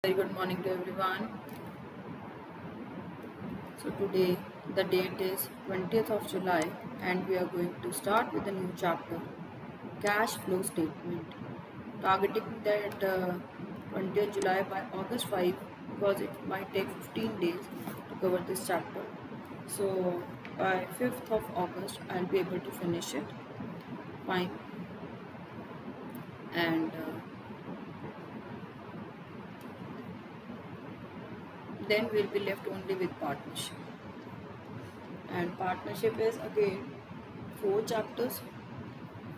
Very good morning to everyone. So today the date is 20th of July and we are going to start with a new chapter, cash flow statement, targeting that 20th July by August 5 because it might take 15 days to cover this chapter. So by 5th of August I'll be able to finish it fine, and then we'll be left only with partnership. And partnership is again 4 chapters.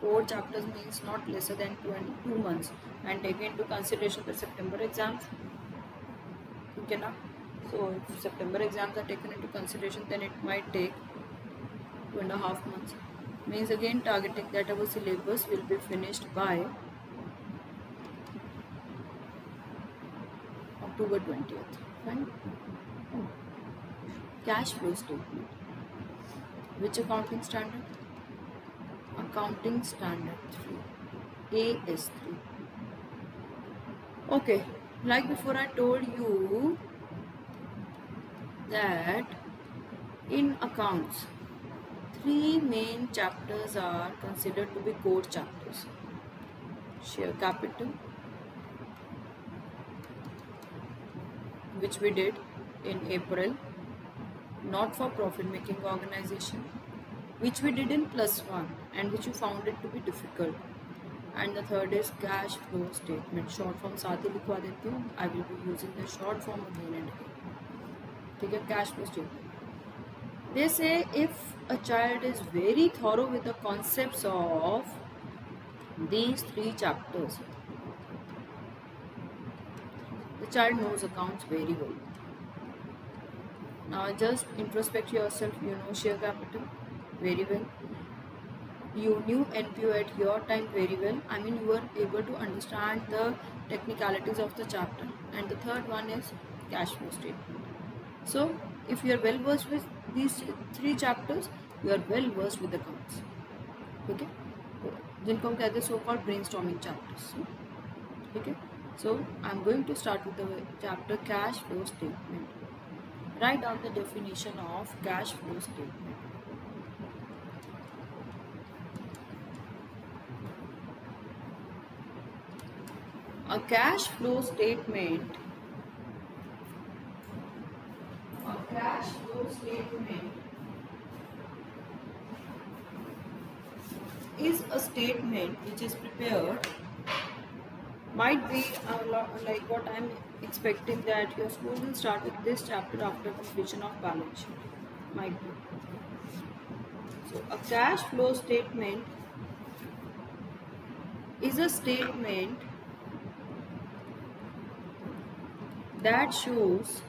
4 chapters means not lesser than 22 months, and take into consideration the September exams. Okay na? So if September exams are taken into consideration, then it might take 2.5 months. Means again targeting that our syllabus will be finished by October 20th. Fine. Cash flow statement. Which accounting standard? Accounting standard 3. AS3. Okay, like before I told you that in accounts, 3 main chapters are considered to be core chapters. Share capital, which we did in April. Not for profit making organization, which we did in +1 and which you found it to be difficult. And the third is cash flow statement. Short form साथ ही लिखवा देती हूँ. I will be using the short form again and again. ठीक है, cash flow statement. They say if a child is very thorough with the concepts of these 3 chapters, the child knows accounts very well. Now just introspect yourself. You know share capital very well. You knew NPO at your time very well. I mean, you were able to understand the technicalities of the chapter. And the third one is cash flow statement. So if you are well versed with these 3 chapters, you are well versed with accounts. ठीक है, जिनको हम कहते हैं so called brainstorming chapters. ठीक है, so I'm going to start with the chapter cash flow statement. Write down the definition of cash flow statement. A cash flow statement is a statement which is prepared. Might be like what I'm expecting, that your school will start with this chapter after completion of balance sheet. Might be. So a cash flow statement is a statement that shows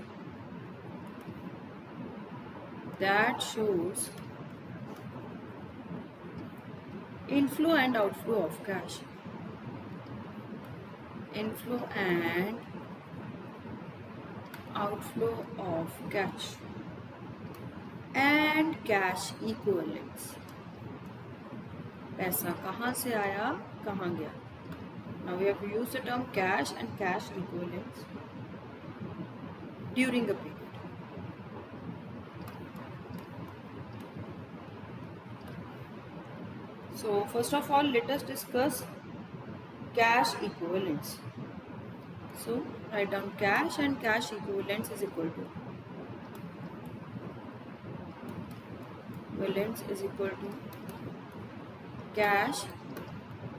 inflow and outflow of cash. Inflow and outflow of cash and cash equivalents. पैसा कहाँ से आया, कहाँ गया. Now we have to use the term cash and cash equivalents during a period. So first of all, let us discuss cash equivalents. So write down cash and cash equivalents is equal to cash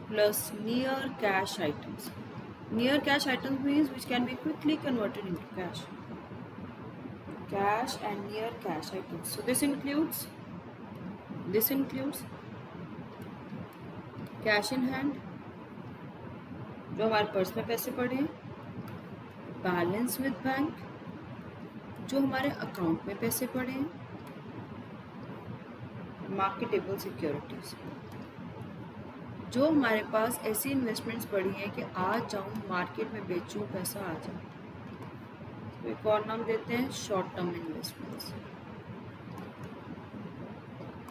plus near cash items. Near cash items means which can be quickly converted into cash. Cash and near cash items. So this includes cash in hand, जो हमारे purse में पैसे पड़े हैं, balance with bank, जो हमारे account में पैसे पड़े हैं, मार्केटेबल सिक्योरिटीज, जो हमारे पास ऐसी इन्वेस्टमेंट्स पड़ी हैं कि आज जाऊँ मार्केट में बेचूँ पैसा आ जाए. तो एक और नाम देते हैं शॉर्ट टर्म इन्वेस्टमेंट्स.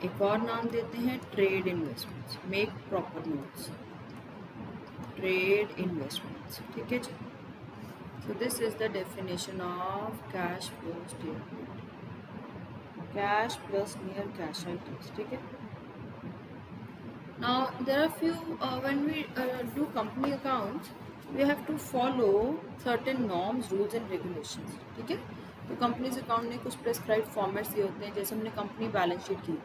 एक और नाम देते हैं trade investments. Make proper notes. Trade investments. ठीक है जी. So this is the definition of cash flow statement. Cash plus near cash items. ठीक है. Now there are few when we do company accounts, we have to follow certain norms, rules and regulations. ठीक है. तो companies account ने कुछ prescribe formats दिए होते हैं. जैसे हमने कंपनी बैलेंस शीट की,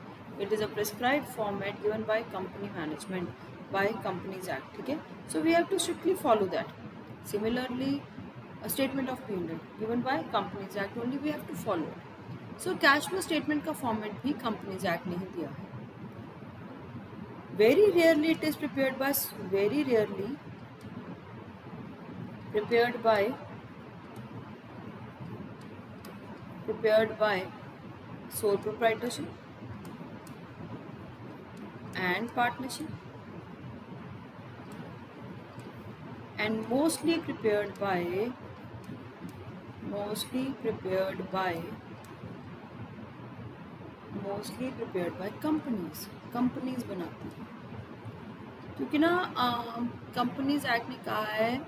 it is a prescribe format given by company management by companies act. ठीक है. So we have to strictly follow that. Similarly statement of P&L given by companies act only we have to follow. So cash flow statement का format भी companies act ने ही दिया है. Very rarely it is prepared by sole proprietorship and partnership, and mostly prepared by companies बनाती हैं. क्योंकि ना कंपनीज एक्ट ने कहा है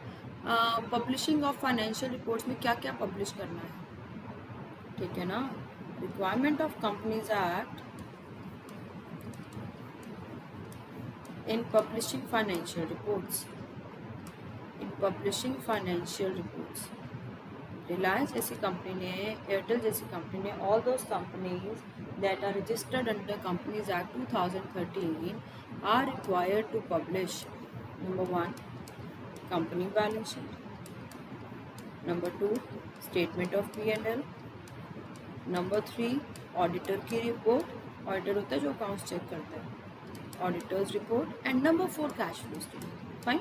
पब्लिशिंग ऑफ फाइनेंशियल रिपोर्ट्स में क्या क्या पब्लिश करना है. ठीक है ना. Requirement of companies act in publishing financial reports. Reliance जैसी कंपनी ने, एयरटेल जैसी कंपनी ने, all those companies that are registered under companies act 2013 are required to publish number 1 company balance sheet, number 2 statement of P&L, number 3 auditor की report. Auditor होता है जो accounts check करता है. Auditors report. And number 4 cash flow statement. Fine.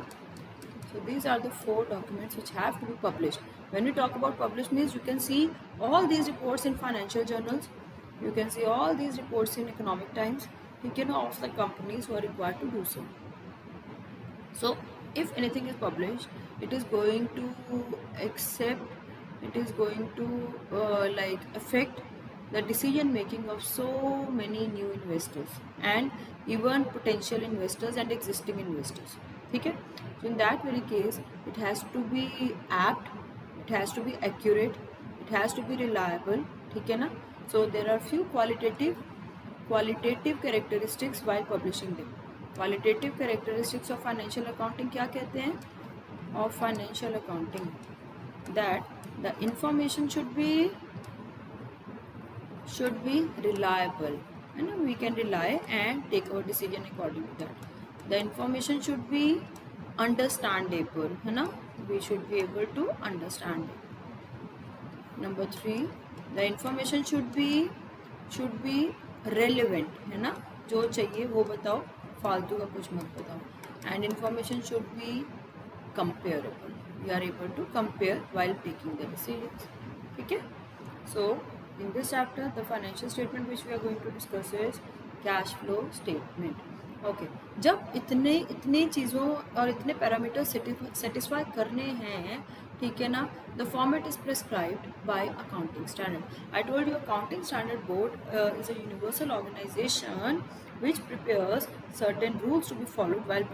So these are the 4 documents which have to be published. When we talk about published means you can see all these reports in financial journals. You can see all these reports in economic times. You can know of the companies who are required to do so. So if anything is published, it is going to affect the decision making of so many new investors and even potential investors and existing investors. ठीक है. So in that very case, it has to be apt, it has to be accurate, it has to be reliable. ठीक है ना. So there are few qualitative characteristics while publishing them. Qualitative characteristics of financial accounting क्या कहते हैं? Of financial accounting, that the information should be reliable, and we can rely and take our decision according to that. The information should be understandable, है ना. We should be able to understand it. Number 3, the information should be relevant, है ना. जो चाहिए वो बताओ, फालतू का कुछ मत बताओ. And information should be comparable. We are able to compare while taking the decisions. ठीक है. So in this chapter, the financial statement which we are going to discuss is cash flow statement. Okay. जब इतने चीज़ों और इतने parameter satisfy करने हैं, ठीक है ना, the format is prescribed by accounting standard. I told you accounting standard board is a universal organisation which prepares certain rules to be followed while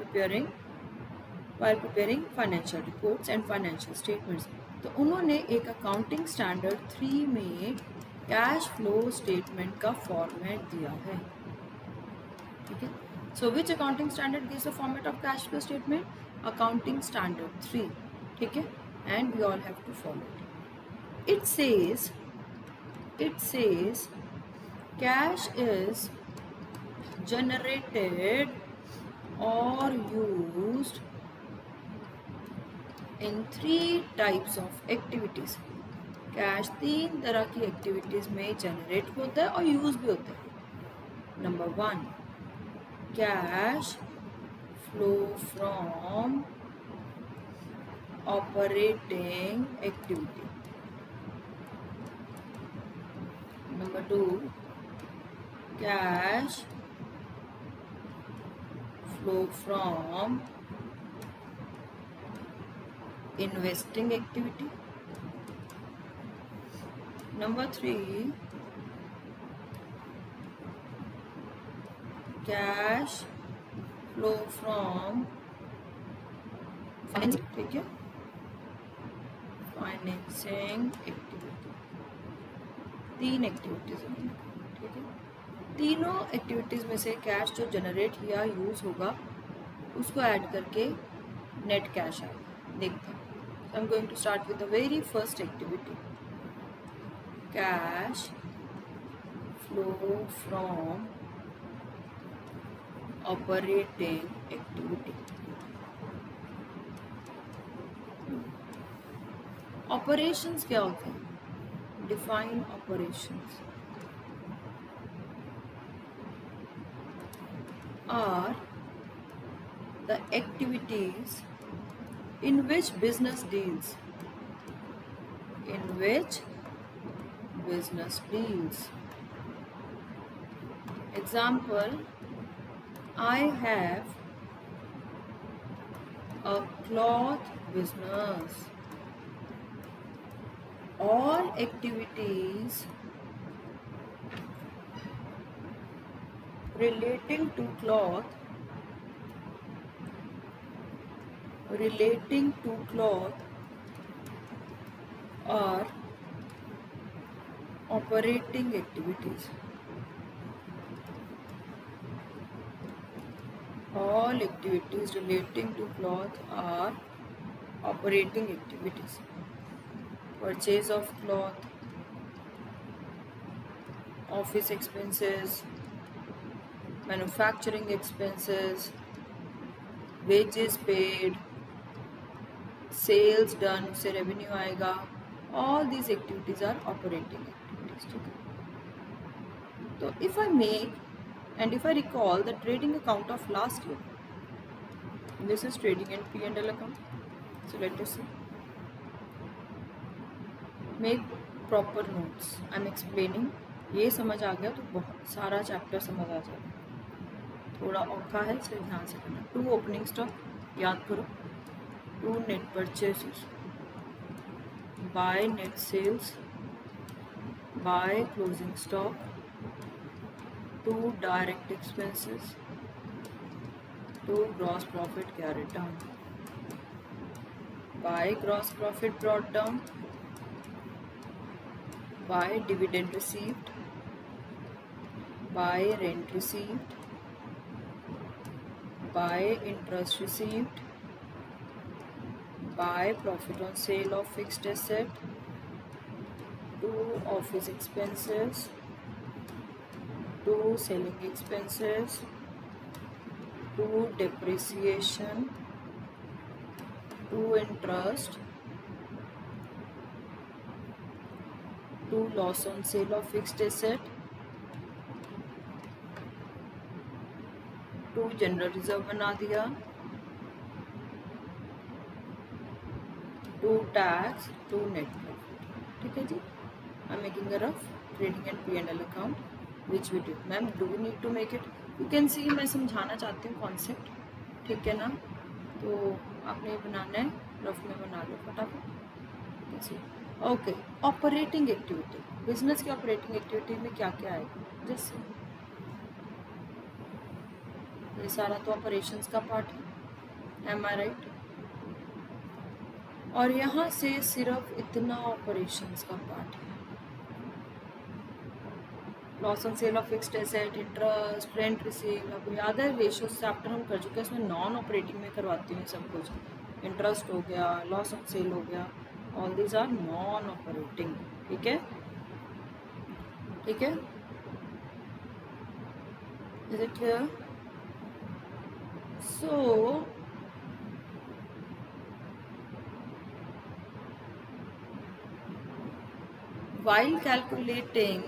preparing financial reports and financial statements. तो उन्होंने एक accounting standard 3 में cash flow statement का format दिया है. ठीक है. So which accounting standard gives the format of cash flow statement? Accounting standard 3. ठीक है. And we all have to follow it. It says cash is generated or used in 3 types of activities. Cash 3 तरह की activities में generate होता है और use भी होता है. Number 1, cash flow from operating activity. Number 2, cash flow from investing activity. Number 3, cash flow from financing. ठीक है, फाइनेंसिंग एक्टिविटी, 3 एक्टिविटीज होंगी, ठीक है। तीनों एक्टिविटीज में से कैश जो जनरेट या यूज होगा उसको ऐड करके नेट कैश आएगा। देखते हैं। So I'm going to start with the very first activity, cash flow from operating activity. Operations क्या होते हैं? Define operations. Are the activities in which business deals. In which business deals. Example, I have a cloth business. All activities relating to cloth are operating activities. All activities relating to cloth are operating activities. Purchase of cloth, office expenses, manufacturing expenses, wages paid, sales done, उससे revenue आएगा. All these activities are operating activities. ठीक है. तो if I make and if I recall the trading account of last year, this is trading and P&L account. So let us see. Make proper notes. I am explaining. ये समझ आ गया तो बहुत सारा chapter समझ आ जाएगा. थोड़ा औखा है इसलिए ध्यान से करना. 2 ओपनिंग स्टॉक याद करो, 2 net purchases, by net sales, by closing stock, 2 direct expenses, 2 gross profit carried down, by gross profit brought down, by dividend received, by rent received, by interest received, by profit on sale of fixed asset, 2 office expenses, 2 selling expenses, 2 depreciation, 2 interest, 2 loss on sale of fixed asset, 2 general reserve बना दिया, 2 tax, 2 net profit. ठीक है जी. I am making a rough trading and P&L account which we do. Ma'am do we need to make it? You can see. मैं समझाना चाहती हूँ concept, ठीक है ना. तो आपने बनाना है, रफ में बना लो फटाफट. ओके. ऑपरेटिंग एक्टिविटी, बिजनेस की ऑपरेटिंग एक्टिविटी में क्या क्या आएगा? जैसे ये सारा तो ऑपरेशंस का पार्ट है, एम आई राइट? और यहाँ से सिर्फ इतना ऑपरेशंस का पार्ट है. Loss on sale of fixed asset, interest, rent receive. अब याद है रेशियो चैप्टर हम कर चुके हैं, इसमें नॉन ऑपरेटिंग में करवाती हूँ सब कुछ. इंटरेस्ट हो गया, लॉस ऑन सेल हो गया, all these are non operating. ठीक है, ठीक है. Is it clear? So while calculating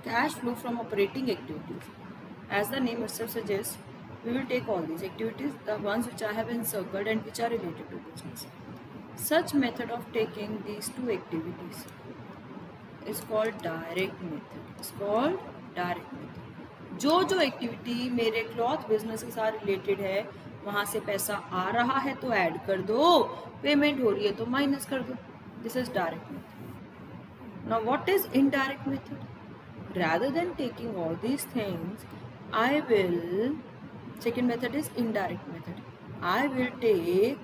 cash flow from operating activities, as the name itself suggests, we will take all these activities, the ones which I have encircled and which are related to business. Such method of taking these 2 activities is called direct method. It's called direct method. जो activity मेरे cloth business के साथ related है, वहाँ से पैसा आ रहा है तो ऐड कर दो, पेमेंट हो रही है तो माइनस कर दो. This is direct method. Now what is indirect method? rather than taking all these things, I will, second method is indirect method. I will take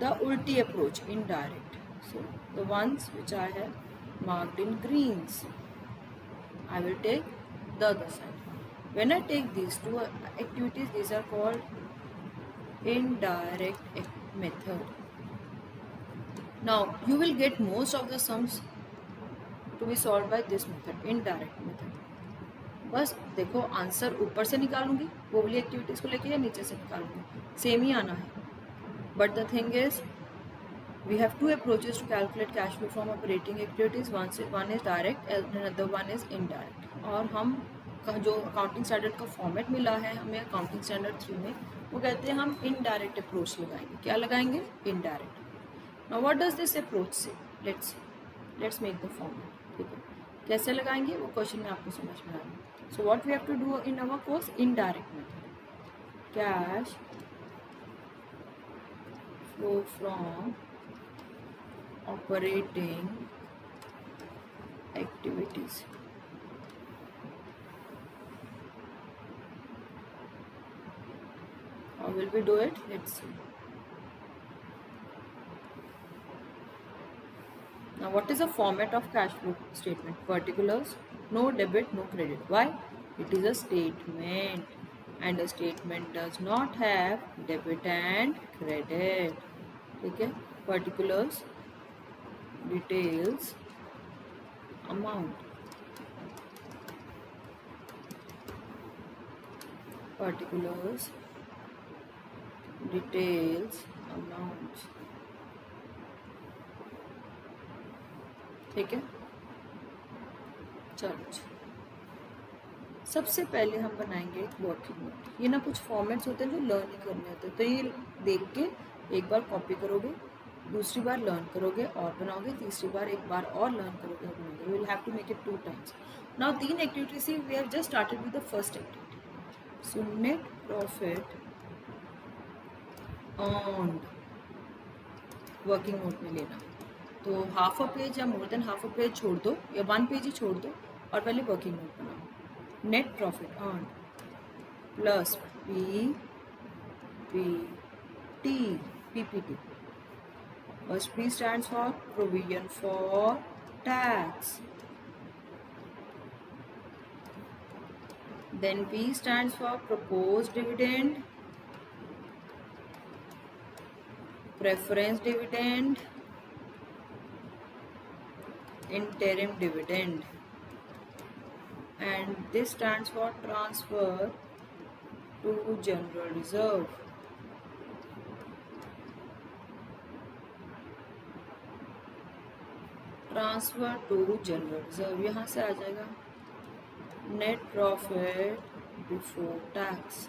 the ulti approach, indirect. So the ones which I have marked in greens, I will take the other side. When I take these two activities, these are called indirect method. Now you will get most of the sums to be solved by this method, indirect method. बस देखो answer ऊपर से निकालूंगी वो वाली activities को लेके या नीचे से निकालूंगी, सेम ही आना है. But the thing is we have two approaches to calculate cash flow from operating activities. One is direct and another one is indirect. और हम जो अकाउंटिंग स्टैंडर्ड का फॉर्मेट मिला है हमें अकाउंटिंग स्टैंडर्ड 3 में, वो कहते हैं हम इनडायरेक्ट अप्रोच लगाएंगे. क्या लगाएंगे? Indirect. Now what does this approach say? Let's make the format. ठीक है, कैसे लगाएंगे वो क्वेश्चन में आपको समझ में आएगा. So what we have to do in our course, indirect method. Cash flow from operating activities. How will we do it? Let's see. Now what is the format of cash flow statement? Particulars, no debit, no credit. Why? It is a statement and a statement does not have debit and credit. ठीक है, particulars, details, amount. Particulars, details, amounts. ठीक है, चलो सबसे पहले हम बनाएंगे एक वर्किंग नोट. ये ना कुछ फॉर्मेट्स होते हैं जो लर्न ही करने होते हैं, तो ये देख के एक बार कॉपी करोगे, दूसरी बार लर्न करोगे और बनाओगे, तीसरी बार एक बार और लर्न करोगे और बनाओगे. You will have to make it 2 times. Now 3 activities ही we have just started with the first activity. So net profit earned working note में लेना. तो हाफ अ पेज या more than half a page छोड़ दो या 1 page ही छोड़ दो और पहले वर्किंग नोट बनाओ. Net profit earned plus PPT. First P stands for provision for tax. Then P stands for proposed dividend, preference dividend, interim dividend, and this stands for transfer to general reserve. Transfer to general reserve. यहाँ से आ जाएगा net profit before tax.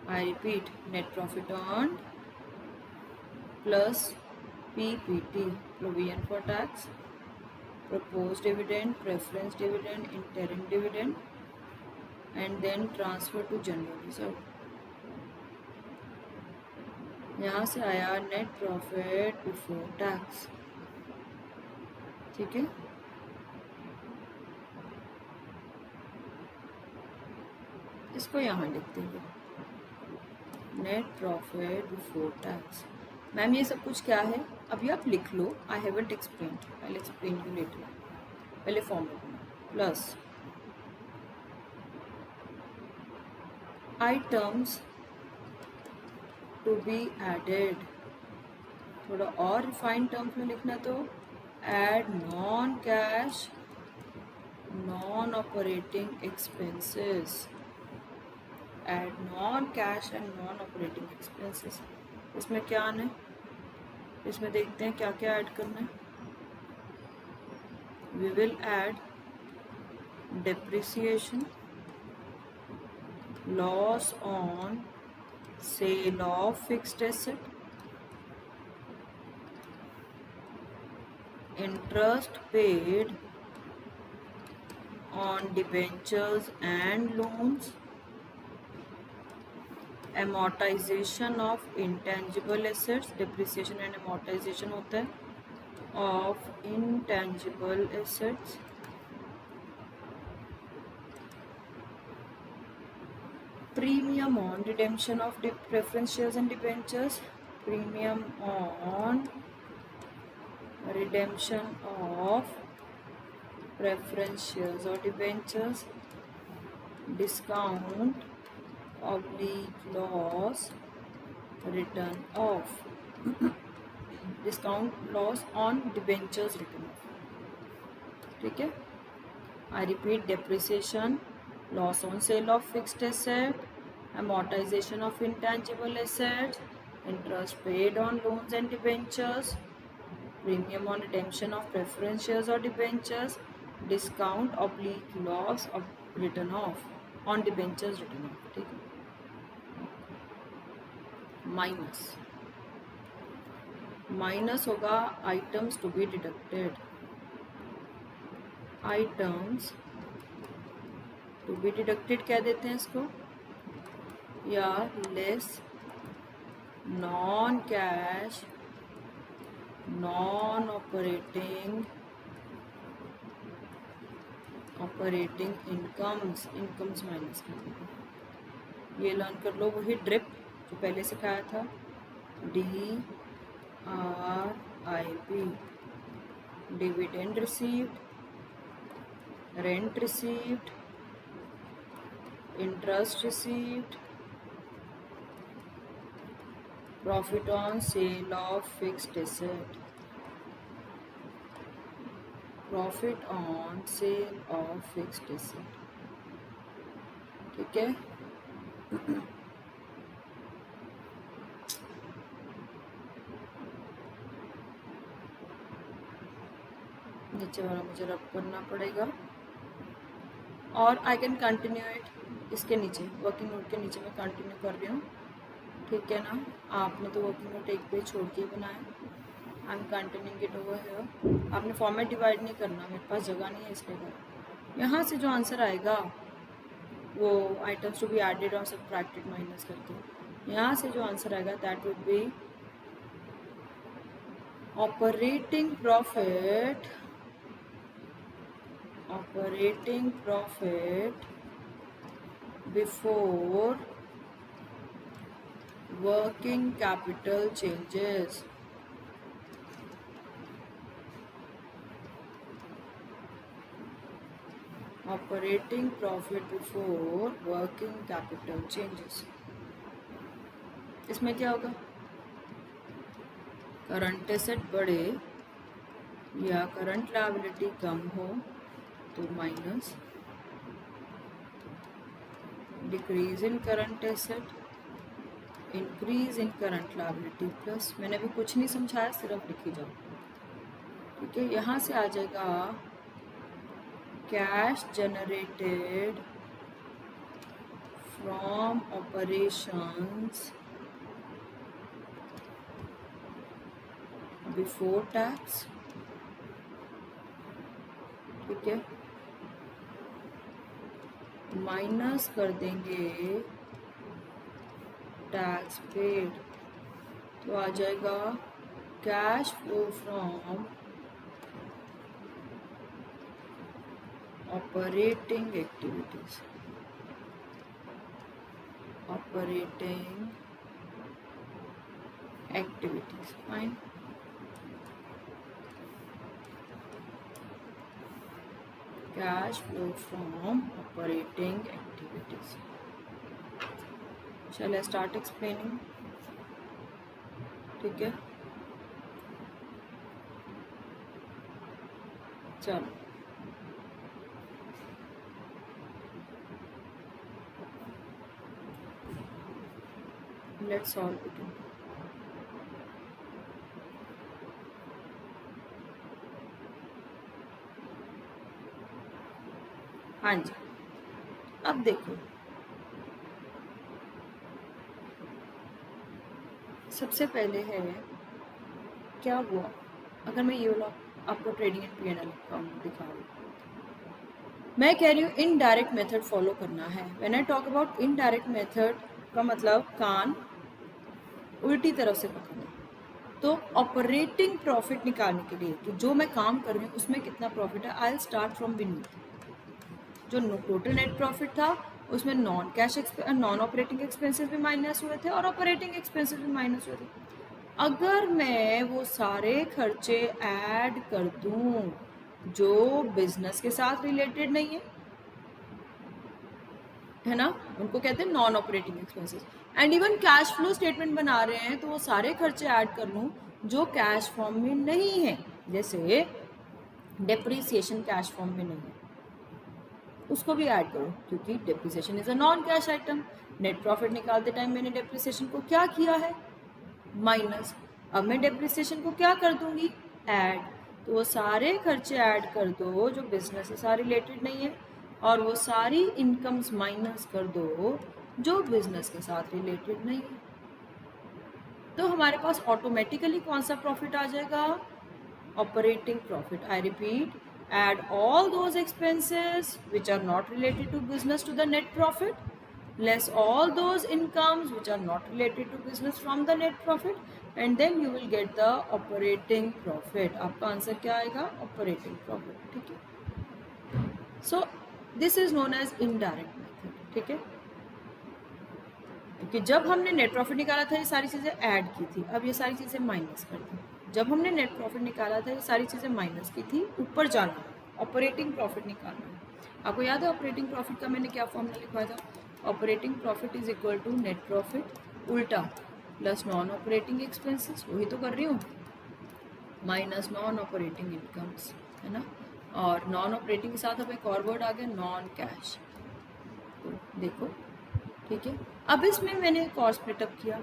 I repeat, net profit earned plus PPT, provision for tax, proposed dividend, preference dividend, interim dividend, and then transfer to general reserve. यहाँ से आया net profit before tax. ठीक है, इसको यहाँ लिखते हैं net profit before tax. Ma'am ये सब कुछ क्या है अभी आप लिख लो. I haven't explain, I will explain you later. पहले formula plus items to be added. थोड़ा और रिफाइंड टर्म्स में लिखना तो add non cash non operating expenses. Add non cash and non operating expenses. इसमें क्या आना है, इसमें देखते हैं क्या क्या ऐड करना है. We will add depreciation, loss on sale of fixed asset, interest paid on debentures and loans, amortization of intangible assets, depreciation and amortization होता है of intangible assets, Premium on redemption of preference shares and debentures. Premium on redemption of preference shares or debentures. Discount oblique loss written off. Discount loss on debentures written off. ठीक है. I repeat, depreciation, loss on sale of fixed asset, amortization of intangible assets, interest paid on loans and debentures, premium on redemption of preference shares or debentures, discount oblique loss of written off on debentures written off. ठीक है. Minus होगा items to be deducted. Items to be deducted क्या देते हैं इसको, या less non cash non operating incomes minus कर देंगे. ये लर्न कर लो, वही ड्रिप जो पहले सिखाया था, DRIP, dividend received, rent received, interest received, profit on sale of fixed asset, profit on sale of fixed asset. ठीक है. नीचे वाला मुझे रब करना पड़ेगा और आई कैन कंटिन्यू इट. इसके नीचे वर्किंग नोट के नीचे मैं कंटिन्यू कर रही हूँ. ठीक है ना. आपने तो वर्किंग नोट एक पेज छोड़ के बनाया. I am continuing it over here. आपने फॉर्मेट डिवाइड नहीं करना, मेरे पास जगह नहीं है इसलिए कर. यहाँ से जो आंसर आएगा वो आइटम्स टू बी एडेड और सबट्रैक्टेड माइनस करके, यहाँ से जो आंसर आएगा that would be operating profit before working capital changes. Operating profit before working capital changes. इसमें क्या होगा, करंट एसेट बढ़े या करंट लायबिलिटी कम हो तो minus, decrease in current asset, increase in current liability plus. मैंने अभी कुछ नहीं समझाया, सिर्फ लिखी जाओ. ठीक है. यहाँ से आ जाएगा cash generated from operations before tax. ठीक है. माइनस कर देंगे टैक्स पेड, तो आ जाएगा cash flow from operating activities. Fine. Cash flow from operating activities. Shall I start explaining? ठीक है. चलो let's solve it. हाँ जी. अब देखो, सबसे पहले है क्या हुआ, अगर मैं ये वाला आपको ट्रेडिंग एंड P&L अकाउंट दिखा रही हूँ, मैं कह रही हूँ इनडायरेक्ट मेथड फॉलो करना है. When I talk about indirect method का मतलब कान उल्टी तरफ से पकड़ना. तो ऑपरेटिंग प्रॉफिट निकालने के लिए कि जो मैं काम कर रही हूँ उसमें कितना प्रॉफिट है, I will start from beneath. जो टोटल नेट प्रॉफिट था उसमें नॉन ऑपरेटिंग एक्सपेंसेस भी माइनस हुए थे और ऑपरेटिंग एक्सपेंसेस भी माइनस हुए थे। अगर मैं वो सारे खर्चे ऐड कर दूं जो बिजनेस के साथ रिलेटेड नहीं है ना, उनको कहते हैं non operating expenses. And even cash flow statement बना रहे हैं तो वो सारे खर्चे ऐड कर लूँ जो कैश फॉर्म में नहीं है, जैसे डेप्रिसिएशन कैश फॉर्म में नहीं है, उसको भी ऐड करो क्योंकि depreciation is a non cash item. Net profit निकालते टाइम मैंने डेप्रिसिएशन को क्या किया है, माइनस। अब मैं डेप्रिसिएशन को क्या कर दूंगी, ऐड। तो वो सारे खर्चे ऐड कर दो जो बिजनेस से साथ रिलेटेड नहीं है, और वो सारी इनकम्स माइनस कर दो जो बिजनेस के साथ रिलेटेड नहीं है। तो हमारे पास ऑटोमेटिकली कौन सा प्रॉफिट आ जाएगा, operating profit. I repeat, add all those expenses which are not related to business to the net profit, less all those incomes which are not related to business from the net profit, and then you will get the operating profit. आपका answer क्या आएगा, operating profit, ठीक है। So this is known as indirect method, ठीक है, क्योंकि जब हमने नेट प्रॉफिट निकाला था ये सारी चीज़ें ऐड की थी, अब ये सारी चीज़ें माइनस कर दी। जब हमने नेट प्रॉफिट निकाला था ये सारी चीज़ें माइनस की थी, ऊपर जाना, ऑपरेटिंग प्रॉफिट निकालना है। आपको याद है ऑपरेटिंग प्रॉफिट का मैंने क्या फॉर्मूला लिखवाया था, operating profit is equal to net profit उल्टा प्लस नॉन ऑपरेटिंग एक्सपेंसेस, वही तो कर रही हूँ, माइनस नॉन ऑपरेटिंग इनकम्स, है ना। और नॉन ऑपरेटिंग के साथ अब एक और वर्ड आ गया नॉन कैश, तो देखो, ठीक है। अब इसमें मैंने एक और स्प्लिटअप किया,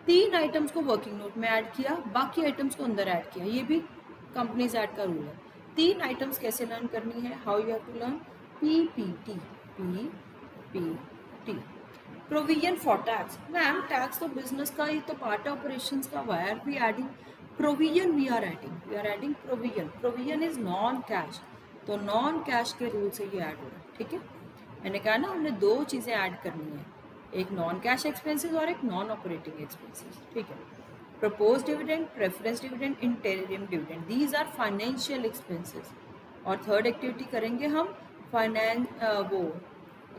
3 आइटम्स को वर्किंग नोट में ऐड किया, बाकी आइटम्स को अंदर ऐड किया, ये भी कंपनीज ऐड का रूल है। 3 आइटम्स कैसे लर्न करनी है, how you have to learn, PPT, PPT, provision for tax. Ma'am tax तो बिजनेस का ही तो पार्ट है ऑपरेशंस का, why are we adding provision, we are adding provision, provision is non cash, तो नॉन कैश के रूल से ये ऐड हो रहा है, ठीक है। मैंने कहा ना हमने 2 चीज़ें ऐड करनी है, एक नॉन कैश एक्सपेंसेस और एक नॉन ऑपरेटिंग एक्सपेंसेस, ठीक है। Propose dividend, preference dividend, interim dividend, these are financial expenses. और थर्ड एक्टिविटी करेंगे हम वो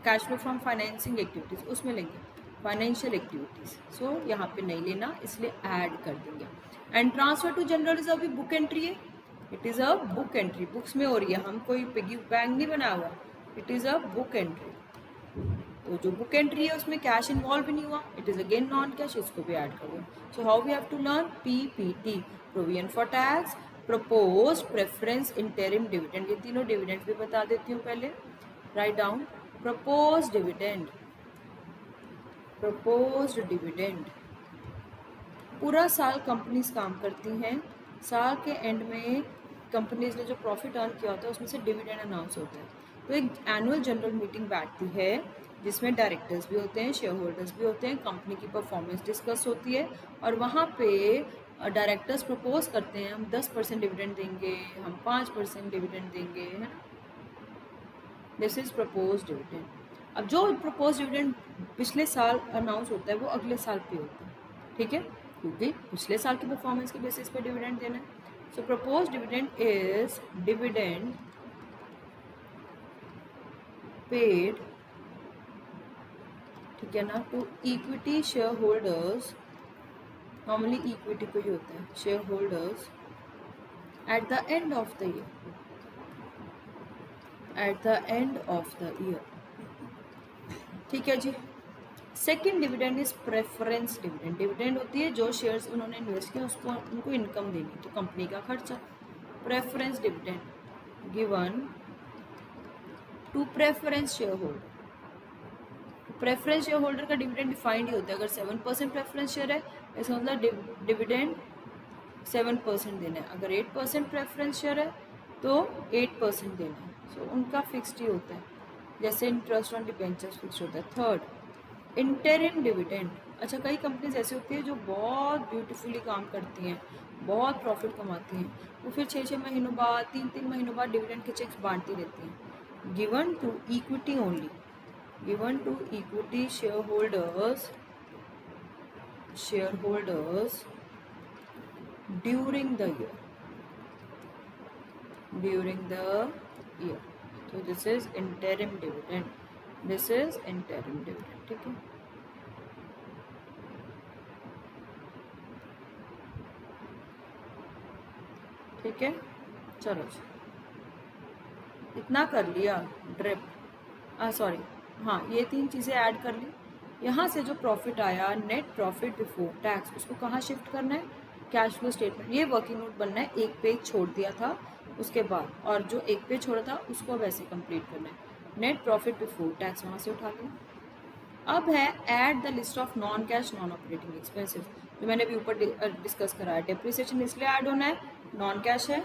cash flow from financing activities, उसमें लेंगे फाइनेंशियल एक्टिविटीज़, सो यहाँ पे नहीं लेना इसलिए ऐड कर देंगे। And transfer to general reserve भी बुक एंट्री है, it is a book entry, books में हो रही है, हम कोई पिगी बैंक नहीं बनाया हुआ, it is a book entry. तो जो बुक एंट्री है उसमें कैश इन्वॉल्व भी नहीं हुआ, it is again non cash, इसको भी ऐड कर दो। So how we have to learn, PPT, provision for tax, propose, preference, interim dividend, ये तीनों डिविडेंड भी बता देती हूँ पहले, write down. Propose dividend, propose dividend, पूरा साल कंपनीज काम करती हैं, साल के एंड में कंपनीज ने जो प्रॉफिट अर्न किया होता है उसमें से डिविडेंड अनाउंस होता है। तो एक एनुअल जनरल मीटिंग बैठती है जिसमें डायरेक्टर्स भी होते हैं, शेयर होल्डर्स भी होते हैं, कंपनी की परफॉर्मेंस डिस्कस होती है, और वहाँ पे डायरेक्टर्स प्रपोज करते हैं हम 10% डिविडेंड देंगे, हम 5% डिविडेंड देंगे, है ना। This is propose dividend. अब जो प्रपोज डिविडेंड पिछले साल अनाउंस होता है वो अगले साल पे होता है, ठीक है, क्योंकि पिछले साल की परफॉर्मेंस के बेसिस पे डिविडेंड देना है। So propose dividend is dividend paid, ठीक है ना, to equity share holders, normally equity को ही होता है, share holders at the end of the year, at the end of the year, ठीक है जी। Second dividend is preference dividend, dividend होती है जो शेयर्स उन्होंने इन्वेस्ट किया उसको उनको इनकम देनी, तो कंपनी का खर्चा। Preference dividend given to preference share holder, preference share holder का डिविडेंड डिफाइंड ही होता है, अगर 7% प्रेफरेंस शेयर है इसका मतलब डिविडेंड 7% देना है, अगर 8% प्रेफरेंस शेयर है तो 8% देना है, सो उनका फिक्स्ड ही होता है, जैसे इंटरेस्ट ऑन डिबेंचर्स फिक्स होता है। थर्ड इंटरिम डिविडेंड, अच्छा कई कंपनीज ऐसी होती है जो बहुत ब्यूटीफुली काम करती हैं, बहुत प्रॉफिट कमाती हैं, वो फिर 6-6 महीनों बाद 3-3 महीनों बाद डिविडेंड के चेक्स बांटती रहती हैं। Given to equity only, given to equity shareholders during the year, so this is interim dividend, this is interim dividend. ठीक है, ठीक है, चलो जी, इतना कर लिया। ड्रिप, सॉरी, हाँ, ये 3 चीज़ें ऐड कर ली। यहाँ से जो प्रॉफिट आया, नेट प्रॉफिट बिफोर टैक्स, उसको कहाँ शिफ्ट करना है, कैश फ्लो स्टेटमेंट। ये वर्किंग नोट बनना है, एक पेज छोड़ दिया था उसके बाद, और जो एक पेज छोड़ा था उसको वैसे कंप्लीट करना है। नेट प्रॉफिट बिफोर टैक्स वहाँ से उठा लिया। अब है add the list of non cash non operating expenses, जो मैंने अभी ऊपर डिस्कस करा है। डेप्रिसिएशन इसलिए ऐड होना है, नॉन कैश है,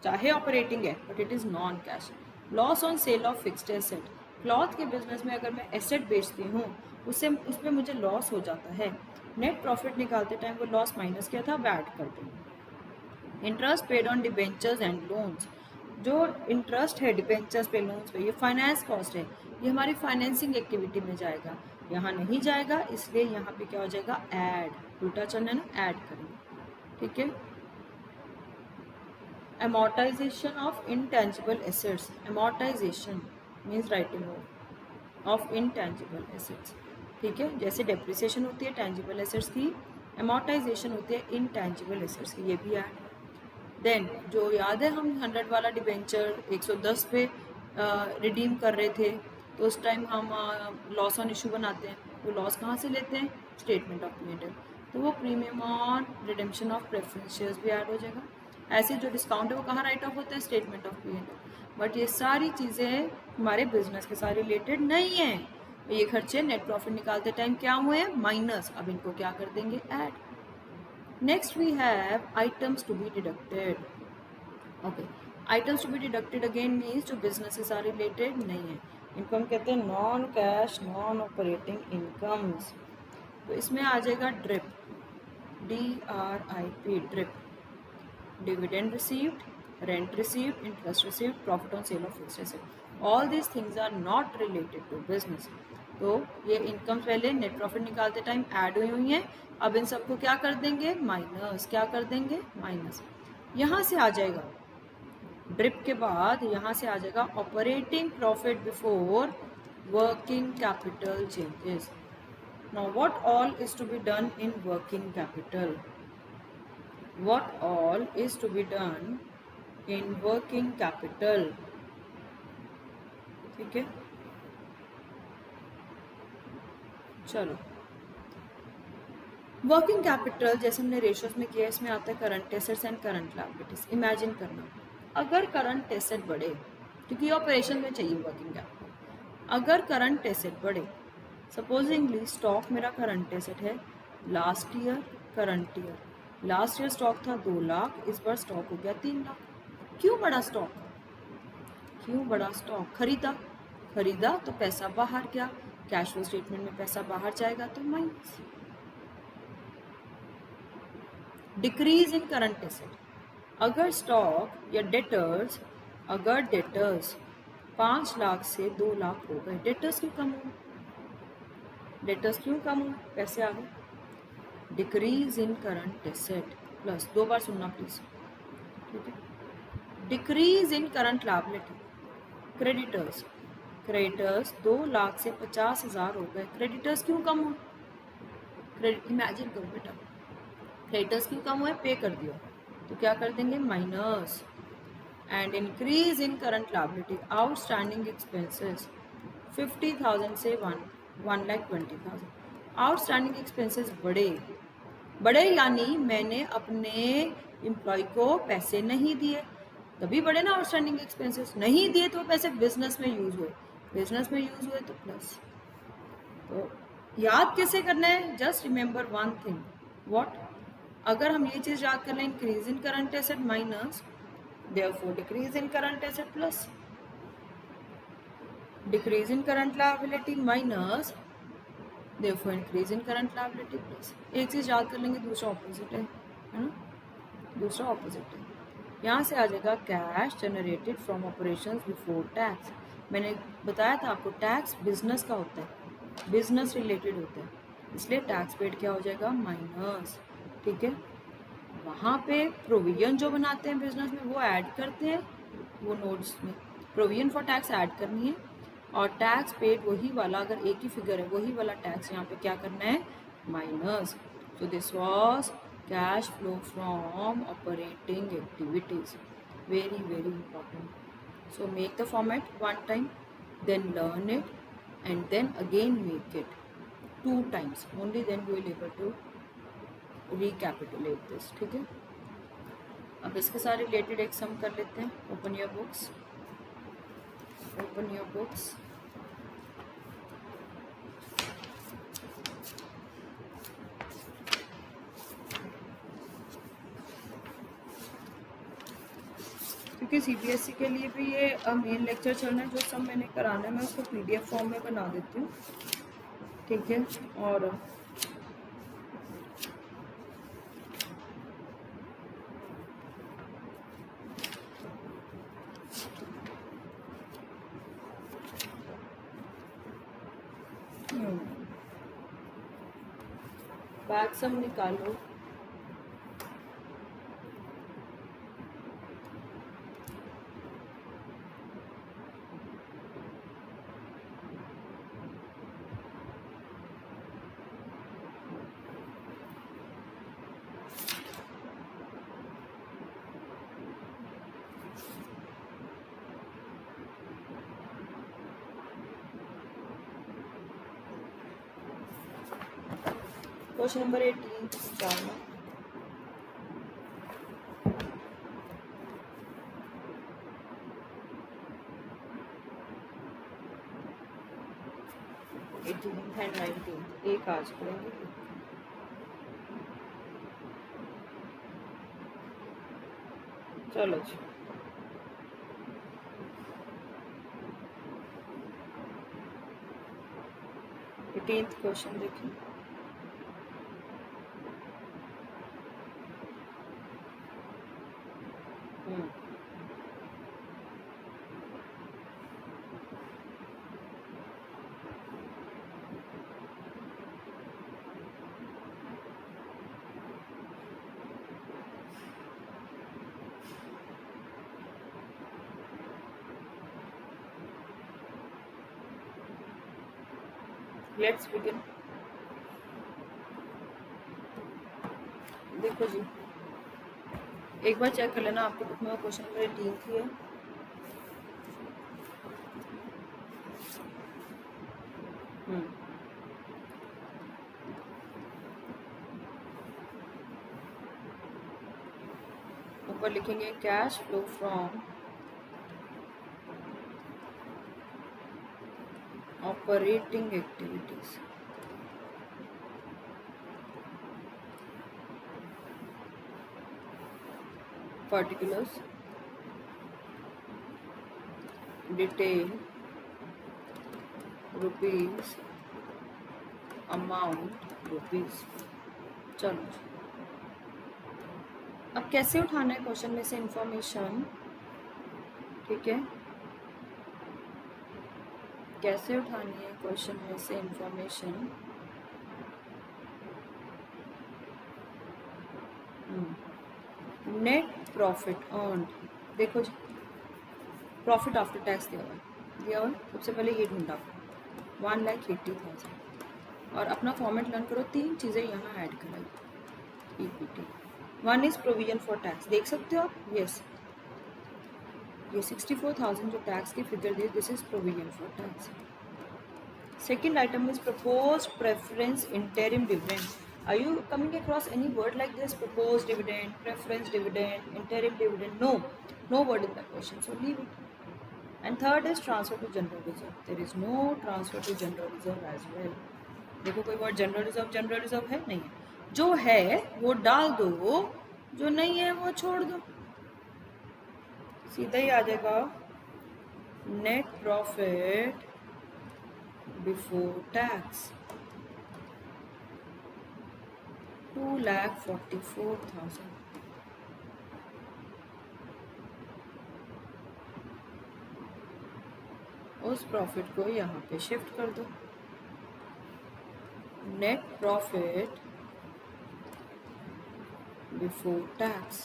चाहे ऑपरेटिंग है, but it is non cash. Loss on sale of fixed asset, cloth के बिजनेस में अगर मैं एसेट बेचती हूँ उससे उसमें मुझे लॉस हो जाता है, नेट प्रॉफिट निकालते टाइम वो लॉस माइनस किया था, वो ऐड कर दूँगी। Interest paid on debentures and loans, जो इंटरेस्ट है डिबेंचर्स पे, लोन्स पे, ये फाइनेंस कॉस्ट है, ये हमारी फाइनेंसिंग एक्टिविटी में जाएगा, यहाँ नहीं जाएगा, इसलिए यहाँ पे क्या हो जाएगा, ऐड, उल्टा चलना है ना, ऐड करेंगे। ठीक है, amortization of intangible assets, amortization means writing of intangible assets। ठीक है, जैसे डेप्रिसिएशन होती है टेंजिबल एसेट्स की, amortization होती है इनटेंजिबल एसेट्स की, ये भी ऐड। देन जो याद है हम 100 वाला डिबेंचर 110 पे रिडीम कर रहे थे, तो उस टाइम हम लॉस ऑन इशू बनाते हैं, वो लॉस कहाँ से लेते हैं, स्टेटमेंट ऑफ P&L, तो वो premium on redemption of preference shares भी ऐड हो जाएगा। ऐसे जो डिस्काउंट है वो कहाँ राइट ऑफ होता है, स्टेटमेंट ऑफ P&L। बट ये सारी चीज़ें हमारे बिजनेस के साथ रिलेटेड नहीं है, ये खर्चे नेट प्रॉफिट निकालते टाइम क्या हुए हैं, माइनस, अब इनको क्या कर देंगे, add. Next we have items to be deducted. Okay, items to be deducted again means जो बिजनेस से सारे रिलेटेड नहीं है, इनको हम कहते हैं non cash non operating incomes. तो इसमें आ जाएगा DRIP, DRIP, DRIP, dividend received, rent received, interest received, profit on sale of fixed asset, all these things are not related to business. तो ये इनकम पहले नेट प्रॉफिट निकालते time add हुई हैं, अब इन सबको क्या कर देंगे, माइनस, क्या कर देंगे, माइनस। यहाँ से आ जाएगा ड्रिप के बाद, यहाँ से आ जाएगा operating profit before working capital changes. Now what all is to be done in working capital, what all is to be done in working capital। ठीक है, चलो, वर्किंग कैपिटल जैसे हमने रेशियोज में किया, इसमें आता है current assets and current liabilities. Imagine करना, अगर करंट एसेट बढ़े, क्योंकि ऑपरेशन में चाहिए वर्किंग कैपिटल, अगर करंट एसेट बढ़े, सपोजिंगली स्टॉक मेरा करंट एसेट है, last year current year, last year stock था 2 लाख, इस बार स्टॉक हो गया 3 लाख। क्यों बढ़ा स्टॉक, क्यों बढ़ा स्टॉक, खरीदा, खरीदा तो पैसा बाहर गया, कैश फ्लो स्टेटमेंट में पैसा बाहर जाएगा तो minus. Decrease in current asset, अगर स्टॉक या डेटर्स, अगर डेटर्स 5 लाख से 2 लाख हो गए, डेटर्स क्यों कम हुए, डेटर्स क्यों कम हुए, पैसे आ गए, decrease in current asset plus, 2 बार सुनना प्लीज, ठीक है, decrease in current liability, creditors, creditors 2 lakh से 50,000 हो गए, क्रेडिटर्स क्यों कम हुए, क्रेडिट, इमेजिन करो बेटा, क्रेडिटर्स क्यों कम हुए, पे कर दिया, तो क्या कर देंगे, minus. And increase in current liability, outstanding expenses 50,000 से 1,20,000, आउटस्टैंडिंग एक्सपेंसेस बढ़े, बढ़े यानी मैंने अपने एम्प्लॉय को पैसे नहीं दिए, तभी बढ़े ना आउटस्टैंडिंग एक्सपेंसेस, नहीं दिए तो पैसे बिजनेस में यूज हुए, बिजनेस में यूज हुए तो प्लस। तो याद कैसे करना है, just remember one thing, what, अगर हम ये चीज याद कर लें, increase in current asset minus, therefore decrease in current asset plus, decrease in current liability minus, therefore increase in current liability plus. एक चीज याद कर लेंगे, दूसरा ऑपोजिट है ना, दूसरा ऑपोजिट है। यहाँ से आ जाएगा cash generated from operations before tax. मैंने बताया था आपको टैक्स बिजनेस का होता है, बिजनेस रिलेटेड होता है, इसलिए टैक्स पेड क्या हो जाएगा, माइनस। ठीक है, वहाँ पे प्रोविजन जो बनाते हैं बिजनेस में वो ऐड करते हैं, वो नोट्स में प्रोविजन फॉर टैक्स ऐड करनी है, और टैक्स पेड वही वाला, अगर एक ही फिगर है वही वाला टैक्स यहाँ पे क्या करना है, minus. So this was cash flow from operating activities. Very very important. So make the format one time, then learn it, and then again make it 2 times. Only then you will able to recapitulate this. ठीक है. अब इसके साथ related एक सम कर लेते हैं. Open your books. Open your books. क्योंकि सीबीएसई के लिए भी ये मेन लेक्चर चलना है. जो सब मैंने कराना है मैं उसको पीडीएफ फॉर्म में बना देती हूँ. ठीक है. और बैग सब निकालो. क्वेश्चन नंबर 18 डालना. एंड 19 एक आज करेंगे. चलो जी. एटीन्थ क्वेश्चन देखिए. Let's begin. देखो जी, एक बार चेक कर लेना आपके बुक में क्वेश्चन नंबर 18 ही है. ऊपर लिखेंगे cash flow from operating activities. particulars, detail, rupees, amount, rupees. चलो, अब कैसे उठाना है क्वेश्चन में से इंफॉर्मेशन. ठीक है. कैसे उठानी है क्वेश्चन में से इंफॉर्मेशन. Net profit earn. देखो जी, प्रॉफिट आफ्टर टैक्स दिया हुआ. सबसे पहले ये ढूंढा 1,80,000. और अपना फॉर्मेट लर्न करो. 3 चीज़ें यहाँ ऐड कराई. ईपीटी. 1 इज प्रोविजन फॉर टैक्स. देख सकते हो आप. यस, ये 64,000 जो टैक्स की figure the, this is provision for tax. Second item is proposed preference interim dividend. Are you coming across any word like this? Proposed dividend, preference dividend, interim dividend? No word in the question, so leave it. And third is transfer to general reserve. There is no transfer to general reserve as well. देखो कोई word general reserve है नहीं है. जो है वो डाल दो, जो नहीं है वो छोड़ दो. सीधा ही आ जाएगा नेट प्रॉफिट बिफोर टैक्स 2,44,000. उस प्रॉफिट को यहाँ पे शिफ्ट कर दो. Net profit before tax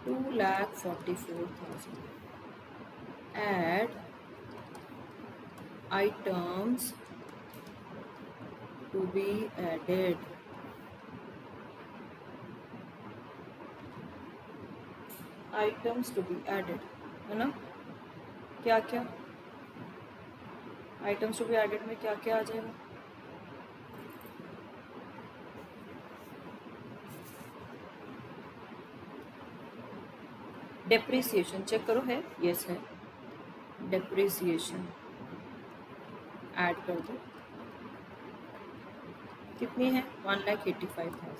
2,44,000. Add items to be added, items to be added, है ना? क्या क्या items to be added में क्या क्या आ जाएगा? डेप्रिसिएशन चेक करो, है? यस है। डेप्रिसिएशन ऐड कर दो, कितनी है? 1,85,000।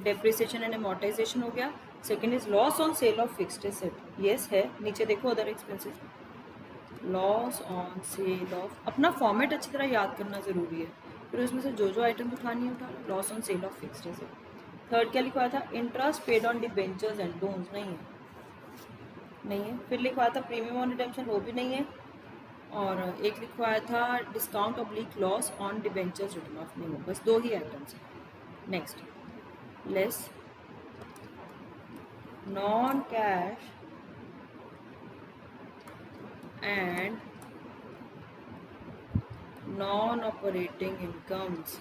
डेप्रिसिएशन एंड अमोर्टाइजेशन हो गया। Second is loss on sale of fixed asset, yes है। नीचे देखो other expenses, loss on sale of, अपना फॉर्मेट अच्छी तरह याद करना ज़रूरी है, फिर उसमें से जो जो आइटम उठानी है उठा लो। Loss on sale of fixed asset. Third क्या लिखवाया था? Interest paid on debentures and loans, नहीं है, नहीं है। फिर लिखवाया था प्रीमियम ऑन रिडेम्पशन, वो भी नहीं है। और एक लिखवाया था discount oblique loss on debentures return of, नहीं है। बस 2 ही आइटम्स हैं। Next, less non cash and non operating incomes,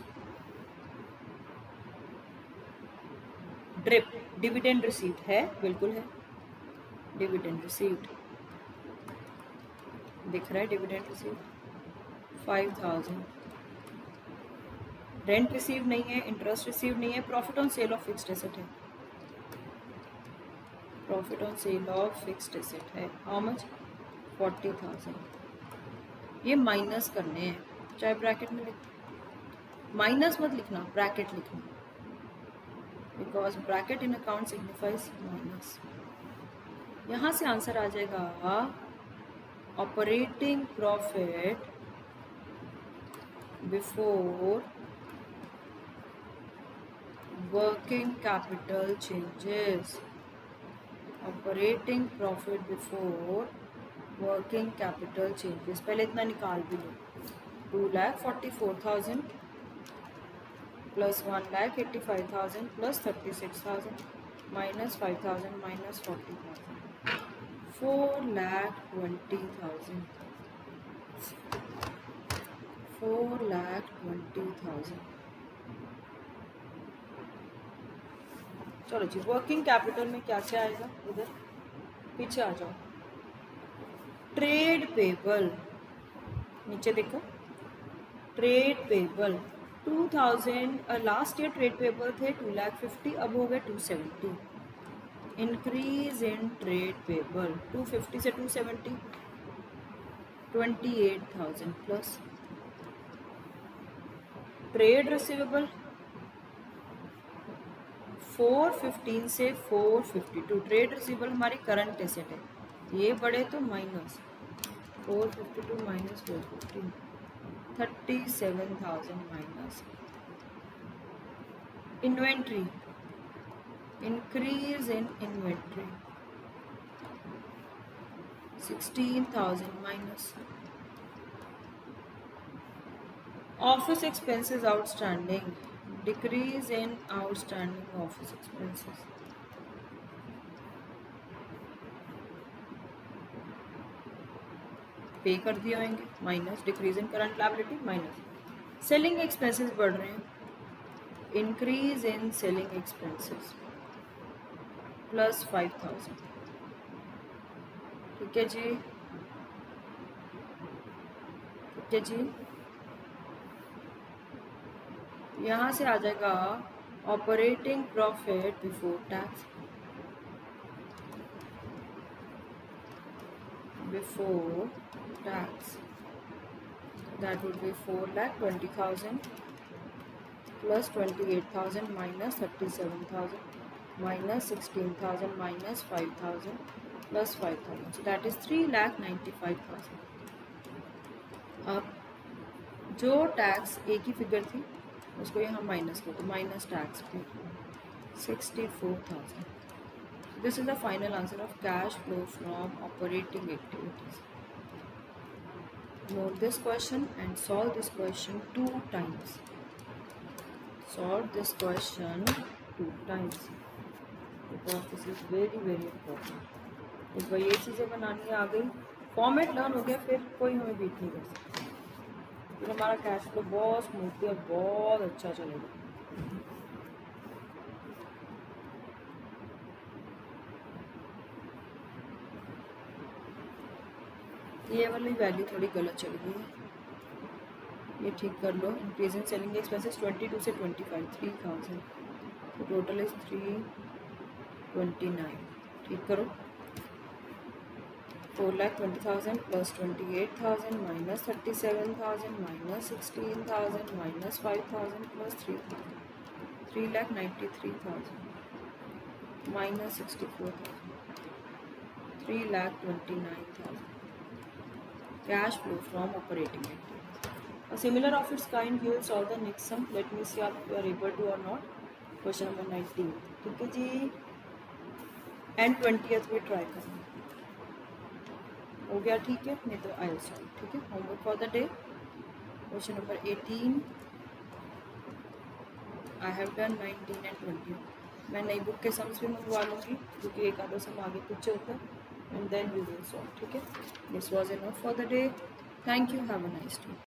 drip dividend received है, बिल्कुल है। डिविडेंड रिसीव्ड दिख रहा है, डिविडेंड रिसीव्ड 5,000। रेंट रिसीव नहीं है, इंटरेस्ट रिसीव नहीं है। Profit on sale of fixed asset है, profit on sale of fixed asset है। How much? 40,000। ये माइनस करने हैं, चाहे ब्रैकेट में लिख, माइनस मत लिखना, ब्रैकेट लिखना, because bracket in account signifies minus. यहाँ से आंसर आ जाएगा operating profit before working capital changes, operating profit before working capital changes. पहले इतना निकाल भी लो, 2,44,000 प्लस 1,85,000 प्लस 36,000 माइनस 5,000 माइनस 40,000, 4,20,000, 4,20,000। चलो जी, वर्किंग कैपिटल में क्या क्या आएगा? उधर पीछे आ जाओ। ट्रेड पेबल, नीचे देखो, trade payable 2,000, last year trade payable थे 2,50,000, अब हो गए 270। इंक्रीज इन ट्रेड पेबल 250 से 270, 28,000 प्लस। ट्रेड रिसीवेबल 415 से 452, ट्रेड रिसीवेबल हमारी करंट एसेट है, ये बढ़े तो minus 452 minus 415, 37,000 minus. Inventory, increase in inventory 16,000 minus. Office expenses outstanding, decrease in outstanding office expenses, पे कर दिए होंगे, minus. Decrease in current liability minus. Selling expenses बढ़ रहे हैं, increase in selling expenses plus 5,000। ठीक है जी, ठीक है जी। यहाँ से आ जाएगा operating profit before tax, before tax, that would be 4,20,000 plus 28,000 minus 37,000 minus 16,000 minus 5,000 plus 5,000, so that is 3,95,000। अब जो टैक्स एक ही फिगर थी उसको यहाँ माइनस कर दो, माइनस टैक्स पे 64,000। This is the final answer of cash flow from operating activities. Note this question and solve this question 2 times. Solve this question 2 times because this is very very important. एक बार ये चीज़ें बनानी आ गई format learn हो गया फिर कोई हमें बीट नहीं कर सकता, फिर हमारा कैश फ्लो बहुत स्मूथली और बहुत अच्छा चलेगा। ये वाली वैल्यू थोड़ी गलत चली गई है, ये ठीक कर लो। इंक्रीजिंग सेलिंग एक्सपेंसेस 22 से 25, 3000, तो टोटल इज 329, ठीक करो। 4,20,000 plus 28,000 minus 37,000 minus 16,000 minus 5,000 plus 3,000, 3,93,000 minus 64,000, 3,29,000 cash flow from operating activities. A similar of its kind you will solve the next sum. Let me see if you are able to or not. Question number 19, ठीक है जी, and 20th भी try करना, हो गया ठीक है, नहीं तो आई सॉल्व, ठीक है। Homework for the day, question number 18 I have done 19 and 20। मैं नई बुक के सम्स भी मंगवा लूँगी क्योंकि एक आधा सम आगे पीछे होता है, and then we will solve, ठीक है। This was enough for the day, thank you, have a nice day.